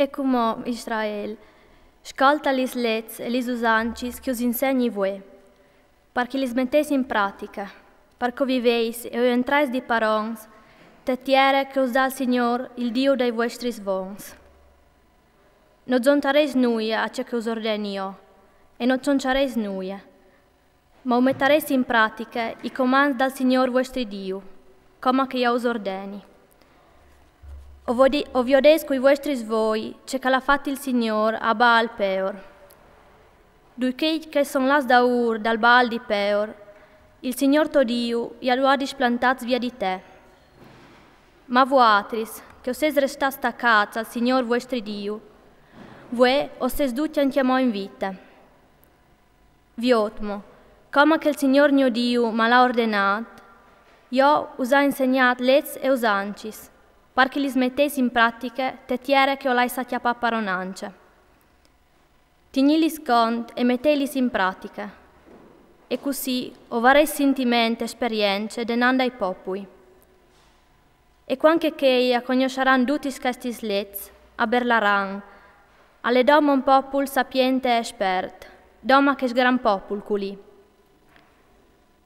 E come Israele, ascolta le leggi e le usanze che us insegni voi, perché li mettesi in pratica, perché viveis e entrais di parons, te terra che us dà il Signore, il Dio dei vostri svons. Non zontareis nuia a ciò che us ordeni io, e non cionciareis nuia, ma mettereis in pratica i comandi dal Signore vostro Dio, come che io us ordeni. O vi odeis coi vostri svoi, ciò che l'ha fatto il Signore a Baal Peor. Duché che sono las da dal Baal di Peor, il Signor tuo Dio gli ha displantats via di te. Ma voatris, che o ses restat staccats al Signor vostro Dio, voi o ses dutti anchiamò in vita. Viotmo, come che il Signor mio Dio me l'ha ordinato, io us ha insegnato leggi e usancis, perché li smettesi in pratica te tiere che o l'hai sa chiappa paronanza. Tignilis cont e mettelis in pratica, e così o varei sentimenti e esperienze denanda ai popoli. E quanche che conosceranno tutti questi leggi, aberlaran, alle domo un popolo sapiente e espert, doma che gran popolo culi.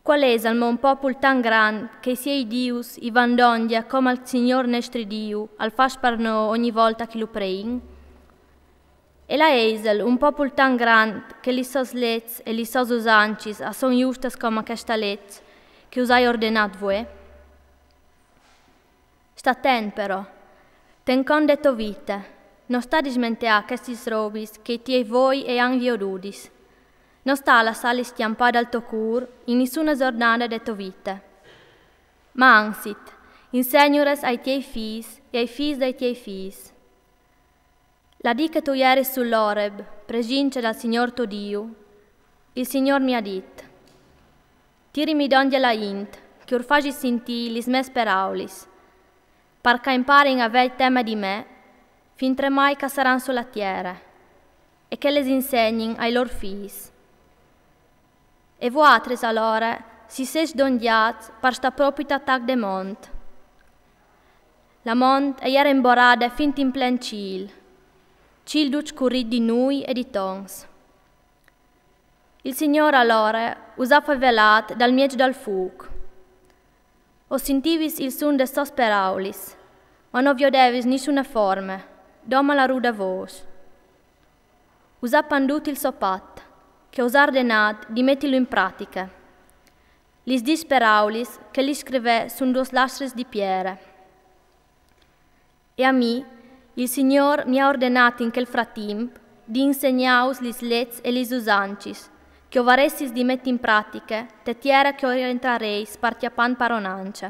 Qual è un popolo tan grande che sia i Dius i vandondia come al Signor nostro Dio al fas per noi ogni volta che lo prein? E la Esel un popolo tan grande che li sos leggi e li sos usancis a son justas come questa legge che us hai ordinato voi? Sta ten però, ten con detto vita, non sta dismentea questi robis che tie voi e anche udis. Non sta la sala stiampada al tuo cur in nessuna giornata de tua vita. Ma ansit, insegnures ai tuoi figli e ai figli dei tuoi figli. La dì che tu eri sull'Oreb, pregince dal Signor tuo Dio, il Signor mi ha detto, tirimi donde la int, che urfagi sentì lis mes peraulis, perché imparino a aver tema di me, fin tremai che saranno sulla terra, e che les insegnin ai loro figli. E voatres allora si ses dondiats per sta propria tac de mont. La mont era imborada fin in plen cil duc currit di noi e di tons. Il Signore allora us ha velat dal miec dal fuoc. O sentivis il sun de sos peraulis, ma non viodevis nessuna forma, doma la ruda vos. Us ha pandut il sopat, che us ha ordenat di metterlo in pratica. Lis disperaulis che li scrive su dos lastres di pietra. E a me, il Signor mi ha ordinato in quel frattempo di insegnaus lis leggi e lis usancis, che ovaressis di mettere in pratica, te tiera che orientareis partiapan paronanza.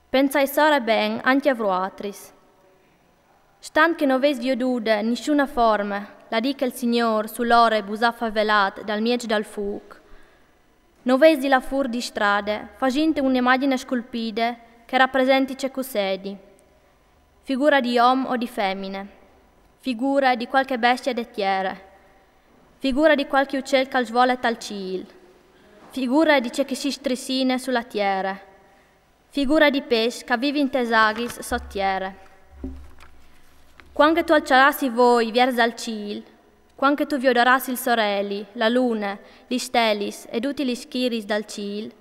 Pensai sora ben anche a voatris. Stant che non ves vioduda nessuna forma, la dica il Signor sull'ore busa favelat dal miec dal fuoc. Non vesi la fur di strade, facente un'immagine scolpida che rappresenti cecusedi, figura di uomo o di femmine, figura di qualche bestia de terra, figura di qualche uccel che svola al ciel, figura di ce che si strissine sulla terra, figura di pesce che vive in tesagis sotterra. Quando tu alzarassi voi verso il ciel, quando tu vioderassi il sorelli, la luna, gli stellis e tutti gli schiris dal ciel,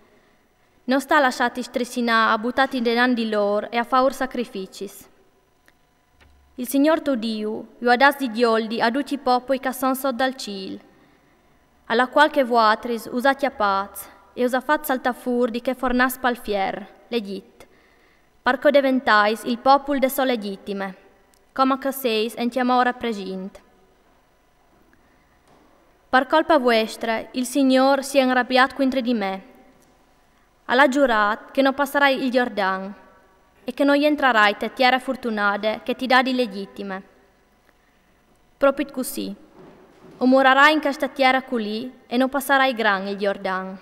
non sta lasciati strissinà a buttati denandi loro e a fare sacrificis. Il Signor tuo Dio vi ha dato di dioldi a tutti i popoli che sono sotto dal ciel, alla qualche voatris usati a paz e usa fatto salta fur di che fornas pal fier, legit, perché diventais il popolo de sole legittime, come che seis en chiamora present. Per colpa vostra, il Signor si è arrabbiato contro di me. Ha giurato che non passerai il Giordano e che non entrerai te terra fortunata che ti dà di legittime. Proprio così, o morirai in questa terra colì e non passerai gran il Giordano.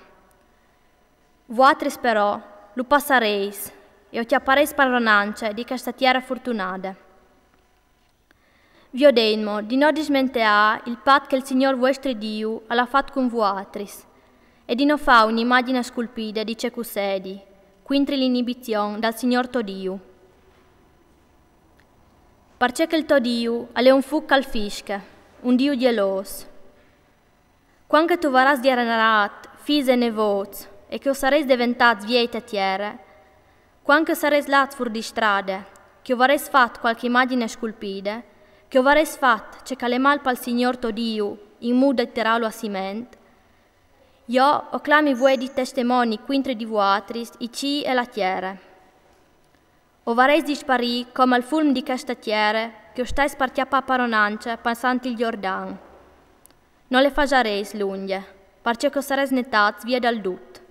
Voatris però lo passareis e o ti appareis padronanza di questa terra fortunata. Vi ordeno di non dismenteare il patto che il Signor vostro Dio ha fatto con voatris e di non fare un'immagine scolpita di cecusedi, quintri l'inibizione dal Signor tuo Dio. Perché il tuo Dio è un fuoco al fische, un Dio geloso. Quando tu varràs generat, figli e nevoti, e che sareis diventati vieti a terra, quando sareis lats fuori di strada, che varreis fatto qualche immagine sculpida, che varreis fatto ciò che è mal per il Signor tuo Dio, in modo di tirarlo a cimento, io ho clami voi di testimoni quintre di voatris, i ci e la terra. O vareis disparì come il fulm di questa terra, che stai spartiato a paronanza pensando il Giordano. Non le fagereis lunghe, perché sareis nettats via dal dut.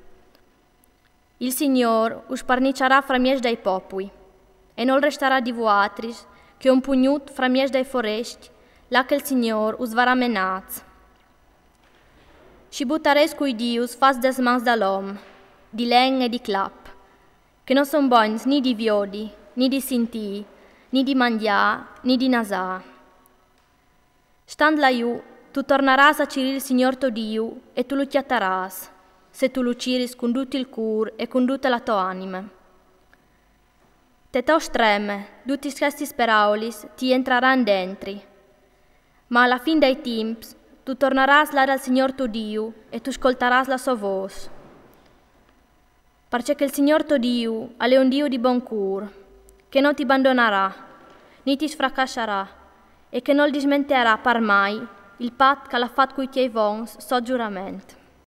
Il Signor us parnicerà fra mies dei popoli, e non resterà di voatris, che un pugnut fra mies dei foresti, là che il Signor us varà menaz. Si buttareis coi dius fas des mans dall'om, di len e di clap, che non son bons ni di viodi, ni di sentì, ni di mangià, ni di nasà. Stand laiù, tu tornaràs a cirir il Signor tuo Dio, e tu lo chiattaràs, se tu lo ciris con tutto il cur e con tutta la tua anima. Te tau streme, tutti questi speraulis ti entreranno dentro, ma alla fin dei temps tu tornaràs là dal Signor tuo Dio e tu ascoltaràs la sua voce. Perché il Signor tuo Dio è un Dio di buon cur, che non ti abbandonerà, né ti sfracascerà, e che non dismenterà per mai il patto che l'ha fatto coi tuoi vons, so giuramento.